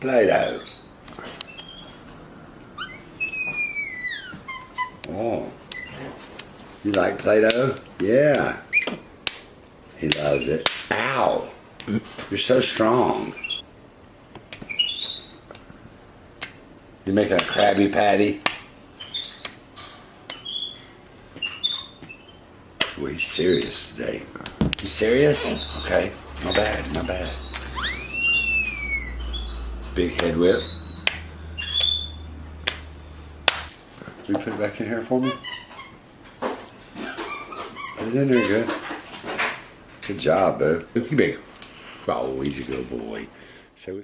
Play-doh. Oh. You like Play-doh? Yeah. He loves it. Ow! You're so strong. You making a Krabby Patty? Well, he's serious today. You serious? Okay. Not bad, not bad. Big head whip. Will you put it back in here for me? Put it in there good. Good job, boo. Look, you big. Oh, he's a good boy. So